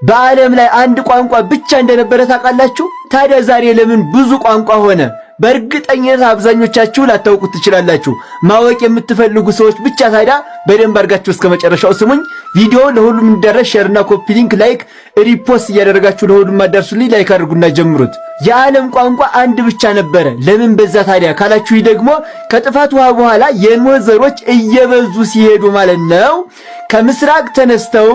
በዓለም ላይ አንድ ቋንቋ ብቻ እንደነበረ ታውቃላችሁ? ታዲያ ዛሬ ለምን ብዙ ቋንቋ ሆነ? በእርግጠኝነት አብዛኞቻችሁ ላታውቁት ትችላላችሁ። ማወቅ የምትፈልጉ ሰዎች ብቻ ታዲያ በደንብ አድርጋችሁ እስከ መጨረሻው ስሙኝ። ቪዲዮ ለሁሉም እንዲደርስ ሼርና ኮፒ ሊንክ፣ ላይክ፣ ሪፖስት እያደረጋችሁ ለሁሉም አዳርሱልኝ። ላይክ አድርጉና ጀምሩት። የዓለም ቋንቋ አንድ ብቻ ነበረ። ለምን በዛ ታዲያ ካላችሁ ደግሞ ከጥፋት ውሃ በኋላ የኖህ ዘሮች እየበዙ ሲሄዱ ማለት ነው። ከምስራቅ ተነስተው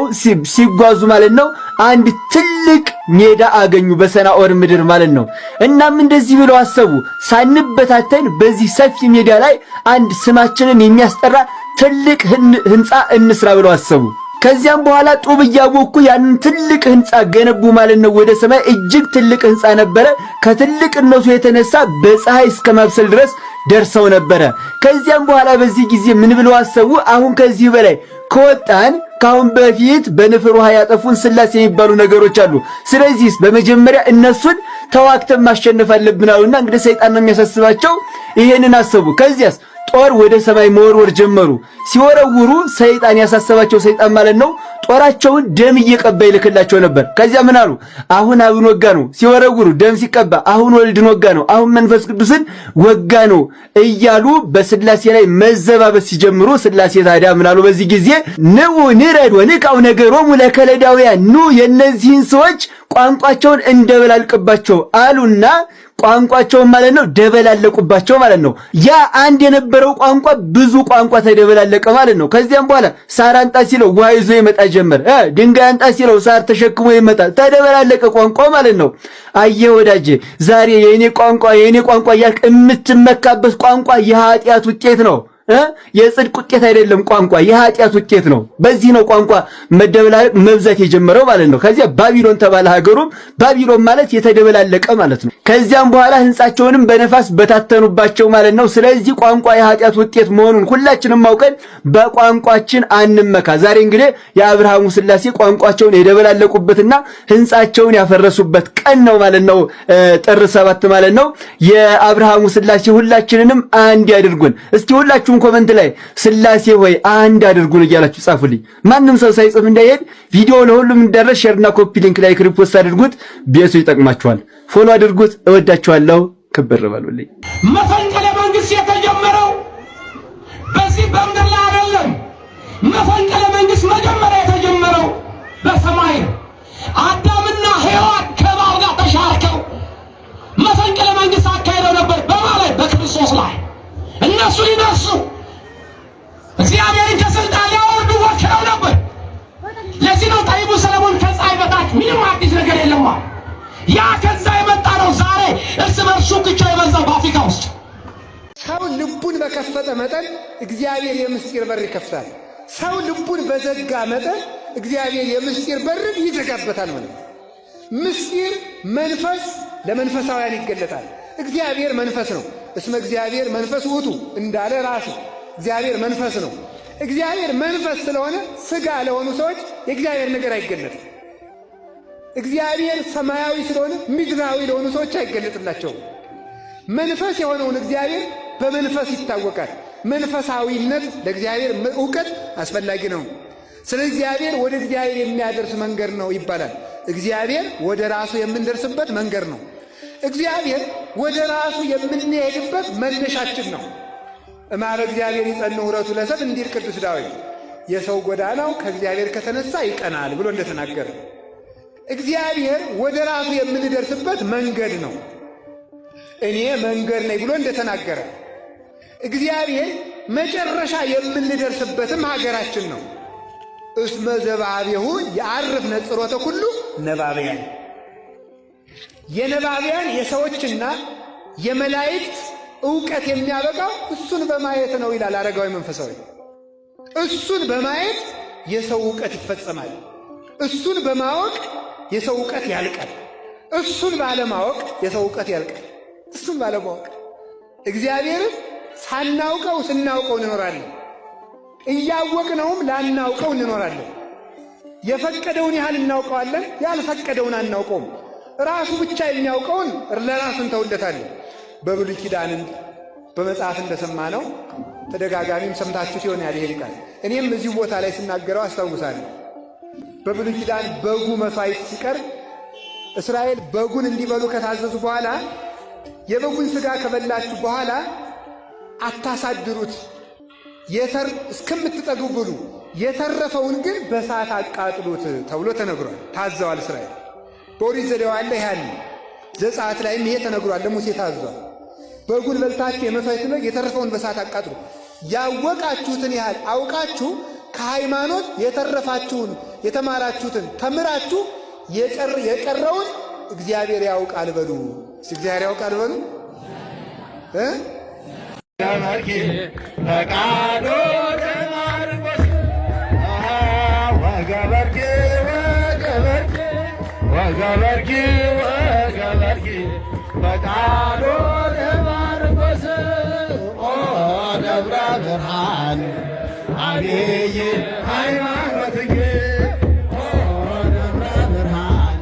ሲጓዙ ማለት ነው አንድ ትልቅ ሜዳ አገኙ፣ በሰናኦር ምድር ማለት ነው። እናም እንደዚህ ብለው አሰቡ፣ ሳንበታተን በዚህ ሰፊ ሜዳ ላይ አንድ ስማችንን የሚያስጠራ ትልቅ ህንፃ እንስራ ብለው አሰቡ። ከዚያም በኋላ ጡብ እያቦኩ ያንን ትልቅ ህንፃ ገነቡ ማለት ነው። ወደ ሰማይ እጅግ ትልቅ ህንፃ ነበረ። ከትልቅነቱ የተነሳ በፀሐይ እስከ ማብሰል ድረስ ደርሰው ነበረ። ከዚያም በኋላ በዚህ ጊዜ ምን ብለው አሰቡ? አሁን ከዚህ በላይ ከወጣን ካሁን በፊት በንፍር ውሃ ያጠፉን ስላሴ የሚባሉ ነገሮች አሉ። ስለዚህ በመጀመሪያ እነሱን ተዋክተን ማሸነፍ አለብን አሉና እንግዲህ ሰይጣን ነው የሚያሳስባቸው። ይሄንን አሰቡ። ከዚያስ ጦር ወደ ሰማይ መወርወር ጀመሩ። ሲወረውሩ ሰይጣን ያሳሰባቸው ሰይጣን ማለት ነው ጦራቸውን ደም እየቀባ ይልክላቸው ነበር። ከዚያ ምን አሉ? አሁን አብን ወጋ ነው ሲወረውሩ ደም ሲቀባ፣ አሁን ወልድን ወጋ ነው፣ አሁን መንፈስ ቅዱስን ወጋ ነው እያሉ በስላሴ ላይ መዘባበስ ሲጀምሩ ስላሴ ታዲያ ምን አሉ? በዚህ ጊዜ ንዑ ንረድ ወንቃው ነገሮሙ ለከለዳውያን፣ ኑ የእነዚህን ሰዎች ቋንቋቸውን እንደበላልቅባቸው አሉና ቋንቋቸውን ማለት ነው ደበላለቁባቸው ማለት ነው። ያ አንድ የነበረው ቋንቋ ብዙ ቋንቋ ተደበላለቀ ማለት ነው። ከዚያም በኋላ ሳር አንጣ ሲለው ውሃ ይዞ ይመጣ ጀመር። ድንጋይ አንጣ ሲለው ሳር ተሸክሞ ይመጣ። ተደበላለቀ ቋንቋ ማለት ነው። አየህ ወዳጄ፣ ዛሬ የኔ ቋንቋ ያልክ የምትመካበት ቋንቋ የኃጢአት ውጤት ነው። የጽድቅ ውጤት አይደለም። ቋንቋ የኃጢአት ውጤት ነው። በዚህ ነው ቋንቋ መደበላለቅ መብዛት የጀመረው ማለት ነው። ከዚያ ባቢሎን ተባለ ሀገሩም። ባቢሎን ማለት የተደበላለቀ ማለት ነው። ከዚያም በኋላ ህንጻቸውንም በነፋስ በታተኑባቸው ማለት ነው። ስለዚህ ቋንቋ የኃጢአት ውጤት መሆኑን ሁላችንም አውቀን በቋንቋችን አንመካ። ዛሬ እንግዲህ የአብርሃሙ ስላሴ ቋንቋቸውን የደበላለቁበትና ህንጻቸውን ያፈረሱበት ቀን ነው ማለት ነው። ጥር 7 ማለት ነው። የአብርሃሙ ስላሴ ሁላችንንም አንድ ያድርጉን። እስኪ ሁላችሁ ኮመንት ላይ ስላሴ ሆይ አንድ አድርጉን እያላችሁ ጻፉልኝ። ማንም ሰው ሳይጽፍ እንዳይሄድ ቪዲዮ ለሁሉም እንዲደርስ ሼርና ኮፒ ሊንክ ላይክ ሪፖስት አድርጉት። ቢያሱ ይጠቅማችኋል። ፎሎ አድርጉት። እወዳችኋለሁ። ክብር በሉልኝ። መፈንቅለ መንግስት የተጀመረው በዚህ በምድር ላይ አይደለም። መፈንቅለ መንግስት መጀመሪያ የተጀመረው በሰማይ ነው። አዳምና ሔዋን ከእባብ ጋር ተሻርከው መፈንቅለ መንግስት አካሄደው ነበር። በማለት በክርስቶስ ላይ እነሱ ሊነሱ እግዚአብሔርን ከስልጣን ሊያወርዱ ወክለው ነበር። ለዚህ ነው ጠቢቡ ሰለሞን ከፀሐይ በታች ምንም አዲስ ነገር የለም። ያ ከዛ የመጣ ነው። ዛሬ እርስ በርሱ ግጭት የበዛው በአፍሪካ ውስጥ ሰው ልቡን በከፈተ መጠን እግዚአብሔር የምስጢር በር ይከፍታል። ሰው ልቡን በዘጋ መጠን እግዚአብሔር የምስጢር በር ይዘጋበታል ማለት ነው። ምስጢር መንፈስ ለመንፈሳውያን ይገለጣል። እግዚአብሔር መንፈስ ነው። እስመ እግዚአብሔር መንፈስ ውእቱ እንዳለ ራሱ እግዚአብሔር መንፈስ ነው። እግዚአብሔር መንፈስ ስለሆነ ስጋ ለሆኑ ሰዎች የእግዚአብሔር ነገር አይገለጥም። እግዚአብሔር ሰማያዊ ስለሆነ ምድራዊ ለሆኑ ሰዎች አይገለጥላቸውም። መንፈስ የሆነውን እግዚአብሔር በመንፈስ ይታወቃል። መንፈሳዊነት ለእግዚአብሔር እውቀት አስፈላጊ ነው። ስለ እግዚአብሔር ወደ እግዚአብሔር የሚያደርስ መንገድ ነው ይባላል። እግዚአብሔር ወደ ራሱ የምንደርስበት መንገድ ነው። እግዚአብሔር ወደ ራሱ የምንሄድበት መነሻችን ነው። እማረ እግዚአብሔር ይጸንዕ ኅብረቱ ለሰብእ እንዲል ቅዱስ ዳዊት የሰው ጎዳናው ከእግዚአብሔር ከተነሳ ይቀናል ብሎ እንደተናገረ እግዚአብሔር ወደ ራሱ የምንደርስበት መንገድ ነው። እኔ መንገድ ነኝ ብሎ እንደተናገረ እግዚአብሔር መጨረሻ የምንደርስበትም ሀገራችን ነው። እስመ ዘባቤሁ የዐርፍ ነጽሮተ ኩሉ ነባብያን፣ የነባቢያን የሰዎችና የመላእክት ዕውቀት የሚያበቃው እሱን በማየት ነው ይላል አረጋዊ መንፈሳዊ። እሱን በማየት የሰው ዕውቀት ይፈጸማል። እሱን በማወቅ የሰው ዕውቀት ያልቃል። እሱን ባለማወቅ የሰው ዕውቀት ያልቃል። እሱን ባለማወቅ እግዚአብሔርን ሳናውቀው ስናውቀው እንኖራለን። እያወቅነውም ላናውቀው እንኖራለን። የፈቀደውን ያህል እናውቀዋለን፣ ያልፈቀደውን አናውቀውም። ራሱ ብቻ የሚያውቀውን ለራሱ እንተውለታለን። በብሉይ ኪዳን በመጽሐፍ እንደሰማነው ተደጋጋሚም ሰምታችሁት ይሆናል ይሄን ቃል። እኔም እዚህ ቦታ ላይ ስናገረው አስታውሳለሁ። በብሉይ ኪዳን በጉ መሥዋዕት ሲቀርብ እስራኤል በጉን እንዲበሉ ከታዘዙ በኋላ የበጉን ሥጋ ከበላችሁ በኋላ አታሳድሩት፣ እስከምትጠግቡ ብሉ፣ የተረፈውን ግን በእሳት አቃጥሉት ተብሎ ተነግሯል። ታዘዋል እስራኤል። በኦሪት ዘሌዋውያን ላይ ያለ ዘጸአት ላይም ይሄ ተነግሯል፣ ለሙሴ ታዟል። በጉን በልታችሁ የመሥዋዕቱን በግ የተረፈውን በእሳት አቃጥሉ። ያወቃችሁትን ያህል አውቃችሁ ከሃይማኖት የተረፋችሁን የተማራችሁትን ተምራችሁ የቀረውን እግዚአብሔር ያውቃል በሉ። እግዚአብሔር ያውቃል በሉ። ገበርኪ ፈቃዶ ለማርቆስ ወገበርኪ ወገበርኪ ወገበርኪ ወገበርኪ ፈቃዶ ለማርቆስ ደብረ ብርሃን አብይ ሃይማኖትኪ ደብረ ብርሃን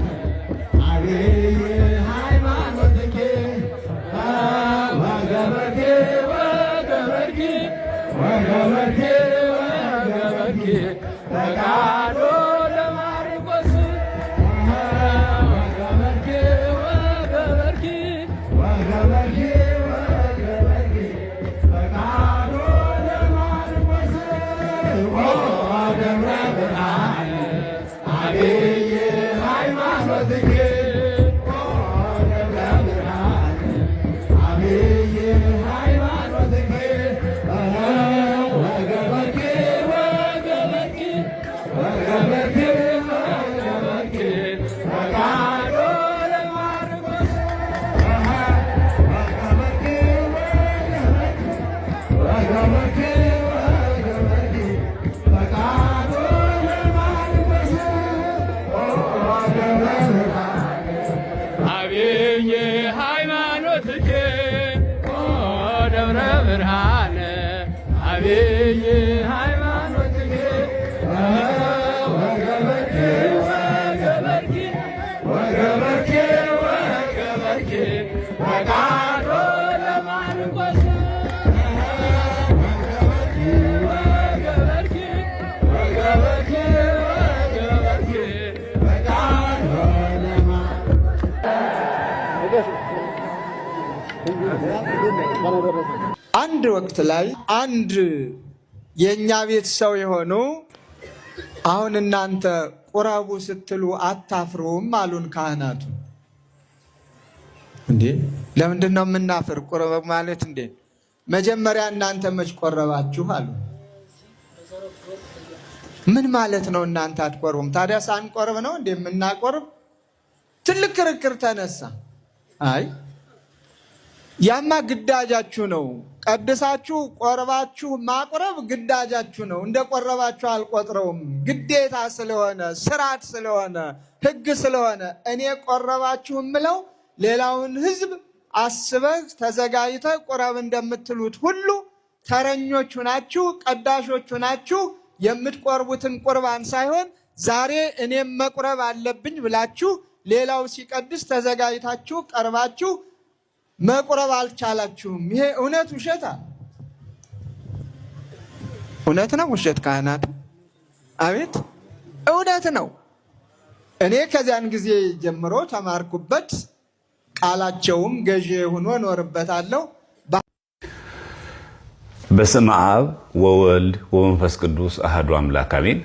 አብይ ሃይማኖትኪ ወገበርኪ ወገበርኪ ወገበርኪ ፈቃዶ ለማርቆስ ወገበርኪ ወገበርኪ ወገበርኪ ወገበርኪ ፈቃዶ ለማርቆስ ደብረ ብርሃን አብይ ሃይማኖትኪ ደብረ ብርሃን አብይ ሃይማኖትኪ ወገበርኪ ወገበርኪ ወገበርኪ ወገበርኪ ፈቃዶ ለማርቆስ ወገበርኪ ወገበርኪ ወገበርኪ ፈቃዶ ለማርቆስ ደብረ ብርሃን አብይ ሃይማኖትኪ ደብረ ብርሃን አብይ ሃይማኖትኪ ወገበርኪ ወገበርኪ ወገበርኪ ወገበርኪ ፈቃዶ ለማርቆስ ወገበርኪ ወገበርኪ ወገበርኪ ወገበርኪ ፈቃዶ አንድ ወቅት ላይ አንድ የእኛ ቤት ሰው የሆኑ አሁን እናንተ ቁረቡ ስትሉ አታፍሩም አሉን ካህናቱ። እንዴ ለምንድን ነው የምናፍር? ቁረብ ማለት እንዴ መጀመሪያ እናንተ መች ቆረባችሁ አሉ። ምን ማለት ነው እናንተ አትቆርቡም? ታዲያ ሳንቆርብ ነው እንዴ የምናቆርብ? ትልቅ ክርክር ተነሳ። አይ ያማ ግዳጃችሁ ነው። ቀድሳችሁ ቆርባችሁ ማቁረብ ግዳጃችሁ ነው። እንደ ቆረባችሁ አልቆጥረውም። ግዴታ ስለሆነ ስርዓት ስለሆነ ሕግ ስለሆነ እኔ ቆረባችሁ የምለው ሌላውን ሕዝብ አስበህ ተዘጋጅተህ ቁረብ እንደምትሉት ሁሉ ተረኞቹ ናችሁ፣ ቀዳሾቹ ናችሁ። የምትቆርቡትን ቁርባን ሳይሆን ዛሬ እኔም መቁረብ አለብኝ ብላችሁ ሌላው ሲቀድስ ተዘጋጅታችሁ ቀርባችሁ መቁረብ አልቻላችሁም። ይሄ እውነት ውሸት? እውነት ነው ውሸት? ካህናት አቤት እውነት ነው። እኔ ከዚያን ጊዜ ጀምሮ ተማርኩበት። ቃላቸውም ገዢ ሆኖ እኖርበታለሁ። በስመ አብ ወወልድ ወመንፈስ ቅዱስ አሐዱ አምላክ አሜን።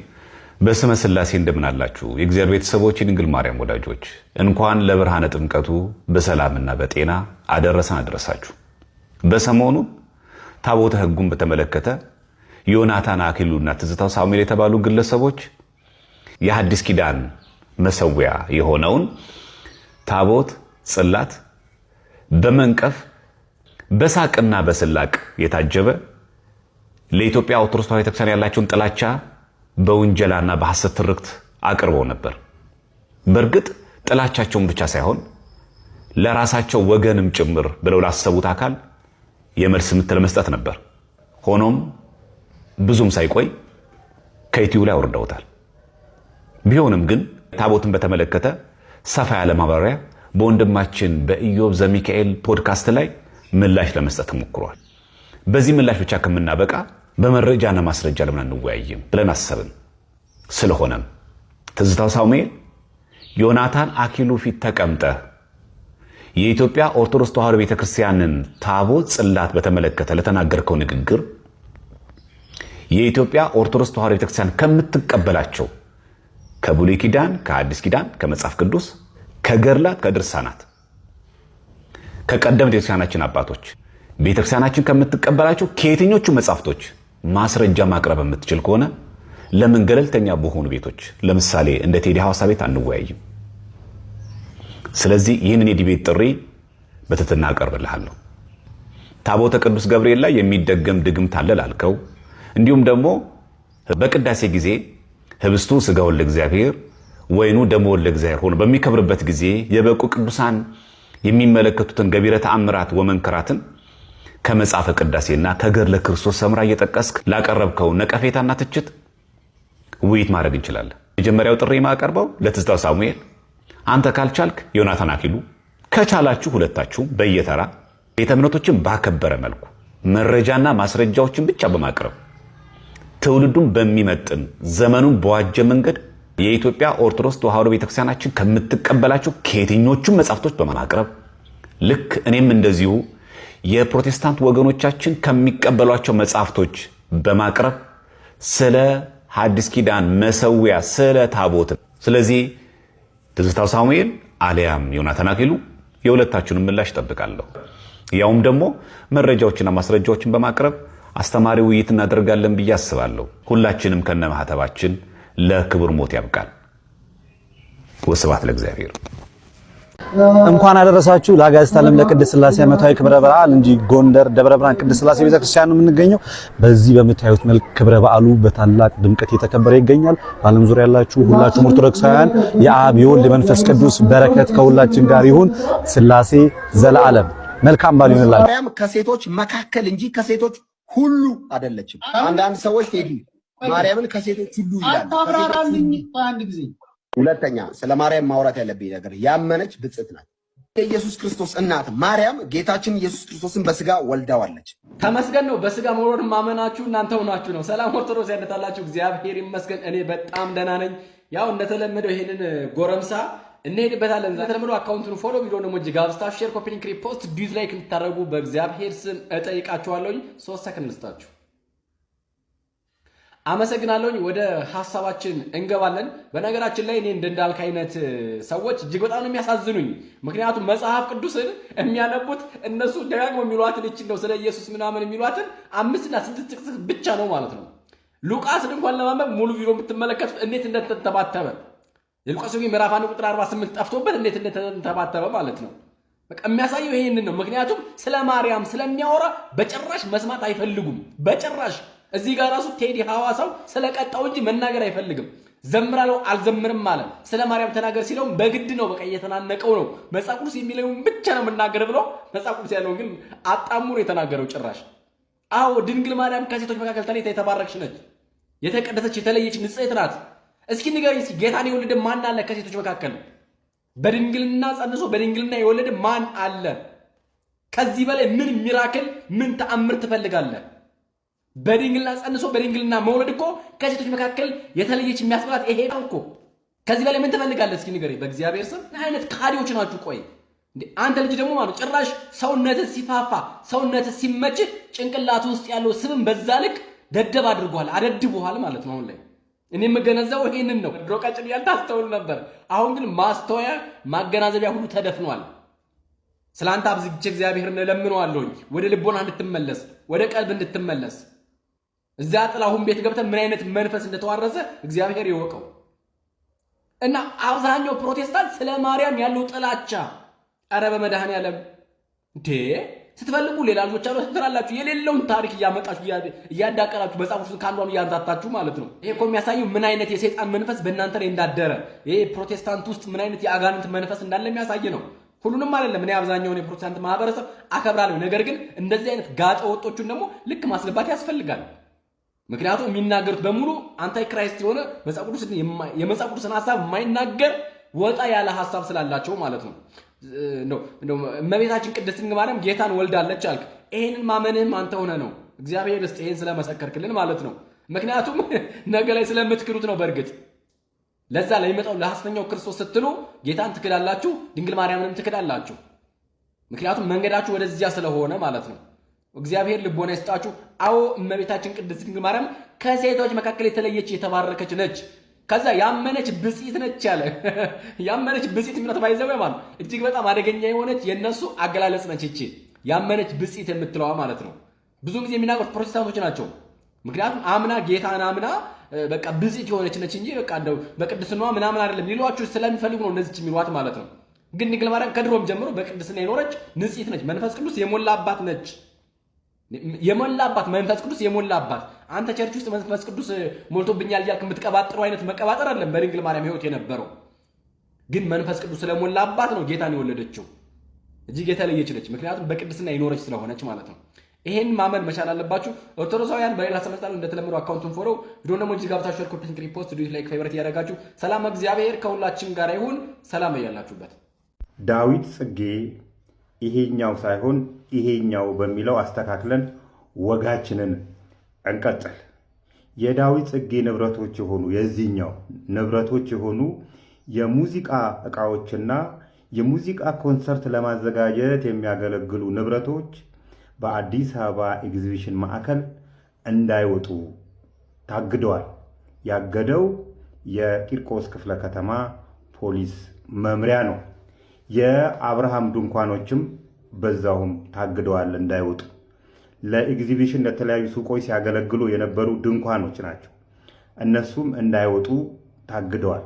በስመ ሥላሴ እንደምን አላችሁ? የእግዚአብሔር ቤተሰቦች፣ የድንግል ማርያም ወዳጆች እንኳን ለብርሃነ ጥምቀቱ በሰላምና በጤና አደረሰን አደረሳችሁ። በሰሞኑ ታቦተ ሕጉን በተመለከተ ዮናታን አክሊሉና ትዝታው ሳሙኤል የተባሉ ግለሰቦች የሐዲስ ኪዳን መሰዊያ የሆነውን ታቦት ጽላት በመንቀፍ በሳቅና በስላቅ የታጀበ ለኢትዮጵያ ኦርቶዶክስ ተዋሕዶ ቤተክርስቲያን ያላቸውን ጥላቻ በውንጀላና በሐሰት ትርክት አቅርበው ነበር። በእርግጥ ጥላቻቸውን ብቻ ሳይሆን ለራሳቸው ወገንም ጭምር ብለው ላሰቡት አካል የመልስ ምት ለመስጠት ነበር። ሆኖም ብዙም ሳይቆይ ከዩቲዩብ ላይ አውርደውታል። ቢሆንም ግን ታቦትን በተመለከተ ሰፋ ያለ ማብራሪያ በወንድማችን በኢዮብ ዘሚካኤል ፖድካስት ላይ ምላሽ ለመስጠት ተሞክሯል። በዚህ ምላሽ ብቻ ከምናበቃ በመረጃና ማስረጃ ለምን አንወያይም ብለን አሰብን። ስለሆነም ትዝታው ሳሙኤል ዮናታን አክሊሉ ፊት ተቀምጠ የኢትዮጵያ ኦርቶዶክስ ተዋሕዶ ቤተክርስቲያንን ታቦት ጽላት በተመለከተ ለተናገርከው ንግግር የኢትዮጵያ ኦርቶዶክስ ተዋሕዶ ቤተክርስቲያን ከምትቀበላቸው ከብሉይ ኪዳን፣ ከአዲስ ኪዳን፣ ከመጽሐፍ ቅዱስ፣ ከገድላት፣ ከድርሳናት፣ ከቀደምት ቤተክርስቲያናችን አባቶች ቤተክርስቲያናችን ከምትቀበላቸው ከየትኞቹ መጽሐፍቶች ማስረጃ ማቅረብ የምትችል ከሆነ ለምን ገለልተኛ በሆኑ ቤቶች ለምሳሌ እንደ ቴዲ ሐዋሳ ቤት አንወያይም? ስለዚህ ይህንን የዲቤት ጥሪ በትህትና አቀርብልሃለሁ። ታቦተ ቅዱስ ገብርኤል ላይ የሚደገም ድግምት አለ ላልከው፣ እንዲሁም ደግሞ በቅዳሴ ጊዜ ህብስቱ ሥጋውን ለእግዚአብሔር ወይኑ ደሙን ለእግዚአብሔር ሆኖ በሚከብርበት ጊዜ የበቁ ቅዱሳን የሚመለከቱትን ገቢረ ተአምራት ወመንከራትን ከመጽሐፈ ቅዳሴና ከገድለ ክርስቶስ ሰምራ እየጠቀስክ ላቀረብከው ነቀፌታና ትችት ውይይት ማድረግ እንችላለን። መጀመሪያው ጥሪ የማቀርበው ለትዝታው ሳሙኤል፣ አንተ ካልቻልክ ዮናታን አክሊሉ፣ ከቻላችሁ ሁለታችሁ በየተራ ቤተ እምነቶችን ባከበረ መልኩ መረጃና ማስረጃዎችን ብቻ በማቅረብ ትውልዱን በሚመጥን ዘመኑን በዋጀ መንገድ የኢትዮጵያ ኦርቶዶክስ ተዋሕዶ ቤተክርስቲያናችን ከምትቀበላቸው ከየትኞቹም መጻሕፍቶች በማቅረብ ልክ እኔም እንደዚሁ የፕሮቴስታንት ወገኖቻችን ከሚቀበሏቸው መጻሕፍቶች በማቅረብ ስለ ሐዲስ ኪዳን መሰዊያ ስለ ታቦት ስለዚህ ትዝታው ሳሙኤል አሊያም ዮናታን አክሊሉ የሁለታችሁንም ምላሽ ጠብቃለሁ። ያውም ደግሞ መረጃዎችና ማስረጃዎችን በማቅረብ አስተማሪ ውይይት እናደርጋለን ብዬ አስባለሁ። ሁላችንም ከነማህተባችን ለክብር ሞት ያብቃል። ወስብሐት ለእግዚአብሔር። እንኳን አደረሳችሁ ለአጋዕዝተ ዓለም ለቅድስት ሥላሴ ዓመታዊ ክብረ በዓል እንጂ ጎንደር ደብረ ብርሃን ቅድስት ሥላሴ ቤተክርስቲያን ነው የምንገኘው። በዚህ በምታዩት መልክ ክብረ በዓሉ በታላቅ ድምቀት እየተከበረ ይገኛል። በዓለም ዙሪያ ያላችሁ ሁላችሁም ኦርቶዶክሳውያን የአብ የወልድ የመንፈስ ቅዱስ በረከት ከሁላችን ጋር ይሁን። ሥላሴ ዘለዓለም መልካም በዓል ይሁንላችሁ። ማርያም ከሴቶች መካከል እንጂ ከሴቶች ሁሉ አይደለችም። አንዳንድ ሰዎች ቴዲ ማርያምን ከሴቶች ሁሉ ይላል። አታብራራልኝ አንድ ጊዜ። ሁለተኛ ስለ ማርያም ማውራት ያለብኝ ነገር ያመነች ብጽዕት ናት። የኢየሱስ ክርስቶስ እናት ማርያም ጌታችን ኢየሱስ ክርስቶስን በስጋ ወልዳዋለች። ተመስገን ነው። በስጋ መውረድ ማመናችሁ እናንተ ሆናችሁ ነው። ሰላም ኦርቶዶክስ ያነታላችሁ፣ እግዚአብሔር ይመስገን እኔ በጣም ደህና ነኝ። ያው እንደተለመደው ይሄንን ጎረምሳ እንሄድበታለን። እንደተለመደው አካውንቱን ፎሎ፣ ቪዲዮ ደግሞ እጅግ አብስታ ሼር፣ ኮፒ ሊንክ፣ ሪፖስት፣ ዲዩዝ ላይክ እንድታደርጉ በእግዚአብሔር ስም እጠይቃችኋለሁኝ። 3 ሰከንድ ልስጣችሁ። አመሰግናለሁኝ። ወደ ሐሳባችን እንገባለን። በነገራችን ላይ እኔ እንዳልክ አይነት ሰዎች እጅግ በጣም ነው የሚያሳዝኑኝ። ምክንያቱም መጽሐፍ ቅዱስን የሚያነቡት እነሱ ደጋግሞ የሚሏትን እቺን ነው ስለ ኢየሱስ ምናምን የሚሏትን 5 እና 6 ጥቅስ ብቻ ነው ማለት ነው። ሉቃስን እንኳን ለማንበብ ሙሉ ቪዲዮ የምትመለከቱት እንዴት እንደተንተባተበ የሉቃስ ወንጌል ምዕራፍ 1 ቁጥር 48 ጠፍቶበት እንዴት እንደተንተባተበ ማለት ነው። በቃ የሚያሳየው ይሄንን ነው። ምክንያቱም ስለ ማርያም ስለሚያወራ በጭራሽ መስማት አይፈልጉም። በጭራሽ እዚህ ጋር ራሱ ቴዲ ሐዋሳው ስለቀጣው እንጂ መናገር አይፈልግም። ዘምራለው አልዘምርም ማለት ስለ ማርያም ተናገር ሲለው በግድ ነው። በቃ እየተናነቀው ነው። መጽሐፍ ቅዱስ የሚለውን ብቻ ነው መናገር ብሎ መጽሐፍ ቅዱስ ያለውን ግን አጣሙ ነው የተናገረው ጭራሽ። አዎ ድንግል ማርያም ከሴቶች መካከል ተለይታ የተባረክሽ ነች፣ የተቀደሰች የተለየች ንጽሕት ናት። እስኪ ንገረኝ፣ እስኪ ጌታን የወለደ ማን አለ ከሴቶች መካከል? በድንግልና ጸንሶ በድንግልና የወለደ ማን አለ? ከዚህ በላይ ምን ሚራክል ምን ተአምር ትፈልጋለህ? በድንግልና ጸንሶ በድንግልና መውለድ እኮ ከሴቶች መካከል የተለየች የሚያስብላት ይሄ ነው እኮ። ከዚህ በላይ ምን ትፈልጋለህ? እስኪ ንገረኝ በእግዚአብሔር ስም። ምን አይነት ካዲዎች ናችሁ? ቆይ እንዴ አንተ ልጅ ደግሞ ማለት ጭራሽ ሰውነትህ ሲፋፋ ሰውነትህ ሲመች ጭንቅላት ውስጥ ያለው ስብም በዛ ልክ ደደብ አድርጓል፣ አደድቦሃል ማለት ነው። አሁን ላይ እኔ የምገነዘበው ይሄንን ነው። ድሮ ቀጭን ያልታስተውል ነበር። አሁን ግን ማስተዋያ ማገናዘቢያ ሁሉ ተደፍኗል። ስላንተ አብዝቼ እግዚአብሔርን እለምነዋለሁኝ ወደ ልቦና እንድትመለስ ወደ ቀልብ እንድትመለስ። እዛ ጥላሁን ቤት ገብተህ ምን አይነት መንፈስ እንደተዋረሰ እግዚአብሔር ይወቀው። እና አብዛኛው ፕሮቴስታንት ስለ ማርያም ያለው ጥላቻ ኧረ በመድኃኔዓለም እንዴ ስትፈልጉ ሌላ ልጆች አሉ ትላላችሁ። የሌለውን ታሪክ እያመጣችሁ እያዳቀራችሁ መጽሐፎችን ካንዷን እያንዛታችሁ ማለት ነው። ይሄ እኮ የሚያሳየው ምን አይነት የሰይጣን መንፈስ በእናንተ ላይ እንዳደረ፣ ይሄ ፕሮቴስታንት ውስጥ ምን አይነት የአጋንንት መንፈስ እንዳለ የሚያሳይ ነው። ሁሉንም አይደለም። እኔ አብዛኛውን የፕሮቴስታንት ማህበረሰብ አከብራለሁ። ነገር ግን እንደዚህ አይነት ጋጠ ወጦቹን ደግሞ ልክ ማስገባት ያስፈልጋል። ምክንያቱም የሚናገሩት በሙሉ አንታይ ክራይስት የሆነ የመጽሐፍ ቅዱስን ሐሳብ የማይናገር ወጣ ያለ ሐሳብ ስላላቸው ማለት ነው። እመቤታችን ቅድስት ድንግል ማርያም ጌታን ወልዳለች አልክ። ይሄንን ማመንህም አንተ ሆነ ነው። እግዚአብሔር ይህን ስለመሰከርክልን ማለት ነው። ምክንያቱም ነገ ላይ ስለምትክሩት ነው። በእርግጥ ለዛ ለሚመጣው ለሐሰተኛው ክርስቶስ ስትሉ ጌታን ትክዳላችሁ፣ ድንግል ማርያምንም ትክዳላችሁ። ምክንያቱም መንገዳችሁ ወደዚያ ስለሆነ ማለት ነው። እግዚአብሔር ልቦና ይስጣችሁ። አዎ እመቤታችን ቅድስት ድንግል ማርያም ከሴቶች መካከል የተለየች የተባረከች ነች። ከዛ ያመነች ብጽዕት ነች ያለ ያመነች ብጽዕት ምነት ባይዘው ማለት እጅግ በጣም አደገኛ የሆነች የነሱ አገላለጽ ነች። እቺ ያመነች ብጽዕት የምትለዋ ማለት ነው። ብዙ ጊዜ የሚናገሩት ፕሮቴስታንቶች ናቸው። ምክንያቱም አምና ጌታን አምና በቃ ብጽዕት የሆነች ነች እንጂ በቃ እንደው በቅድስናዋ ምናምን አይደለም ሊሏችሁ ስለሚፈልጉ ነው እነዚህ የሚሏት ማለት ነው። ግን ድንግል ማርያም ከድሮም ጀምሮ በቅድስና የኖረች ንጽሕት ነች። መንፈስ ቅዱስ የሞላባት ነች። የሞላባት መንፈስ ቅዱስ የሞላባት። አንተ ቸርች ውስጥ መንፈስ ቅዱስ ሞልቶብኛል እያልክ የምትቀባጥረው አይነት መቀባጠር አይደለም በድንግል ማርያም ሕይወት የነበረው። ግን መንፈስ ቅዱስ ስለሞላባት ነው ጌታን የወለደችው። እጅግ የተለየች ነች። ምክንያቱም በቅድስና የኖረች ስለሆነች ማለት ነው። ይሄን ማመን መቻል አለባችሁ። ኦርቶዶክሳውያን በሌላ ሰመጣሉ እንደተለመደው አካውንቱን ፎሎ ቪዲዮ ደግሞ እጅግ ጋብታችሁ ሼር፣ ኮፒ፣ ሪፖስት፣ ዲዩት፣ ላይክ፣ ፌቨሪት ያደረጋችሁ ሰላም እግዚአብሔር ከሁላችን ጋር ይሁን። ሰላም ያላችሁበት። ዳዊት ጽጌ ይሄኛው ሳይሆን ይሄኛው በሚለው አስተካክለን ወጋችንን እንቀጥል። የዳዊት ጽጌ ንብረቶች የሆኑ የዚህኛው ንብረቶች የሆኑ የሙዚቃ ዕቃዎችና የሙዚቃ ኮንሰርት ለማዘጋጀት የሚያገለግሉ ንብረቶች በአዲስ አበባ ኤግዚቢሽን ማዕከል እንዳይወጡ ታግደዋል። ያገደው የቂርቆስ ክፍለ ከተማ ፖሊስ መምሪያ ነው። የአብርሃም ድንኳኖችም በዛውም ታግደዋል እንዳይወጡ። ለኤግዚቢሽን ለተለያዩ ሱቆች ሲያገለግሉ የነበሩ ድንኳኖች ናቸው። እነሱም እንዳይወጡ ታግደዋል።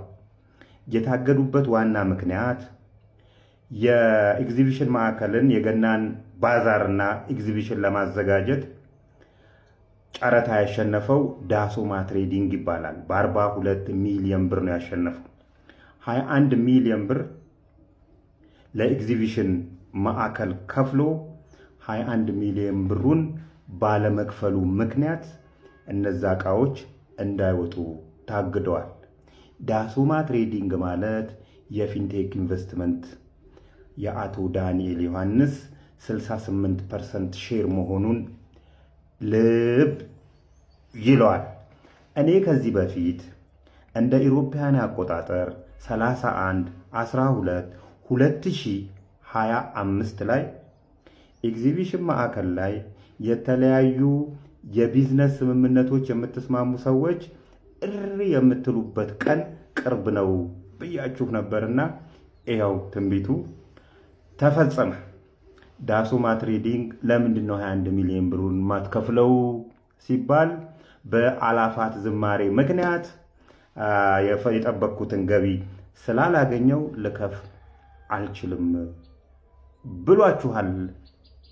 የታገዱበት ዋና ምክንያት የኤግዚቢሽን ማዕከልን የገናን ባዛርና ኤግዚቢሽን ለማዘጋጀት ጨረታ ያሸነፈው ዳሶማ ትሬዲንግ ይባላል። በ42 ሚሊዮን ብር ነው ያሸነፈው። 21 ሚሊዮን ብር ለኤግዚቢሽን ማዕከል ከፍሎ 21 ሚሊዮን ብሩን ባለመክፈሉ ምክንያት እነዛ ዕቃዎች እንዳይወጡ ታግደዋል። ዳሶማ ትሬዲንግ ማለት የፊንቴክ ኢንቨስትመንት የአቶ ዳንኤል ዮሐንስ 68% ሼር መሆኑን ልብ ይለዋል። እኔ ከዚህ በፊት እንደ ኢሮፓያን አቆጣጠር 31/12/2025 ላይ ኤግዚቢሽን ማዕከል ላይ የተለያዩ የቢዝነስ ስምምነቶች የምትስማሙ ሰዎች እሪ የምትሉበት ቀን ቅርብ ነው ብያችሁ ነበርና ይኸው ትንቢቱ ተፈጸመ። ዳሶማ ትሬዲንግ ለምንድን ነው 21 ሚሊዮን ብሩን ማትከፍለው ሲባል በአላፋት ዝማሬ ምክንያት የጠበቅኩትን ገቢ ስላላገኘው ልከፍ አልችልም ብሏችኋል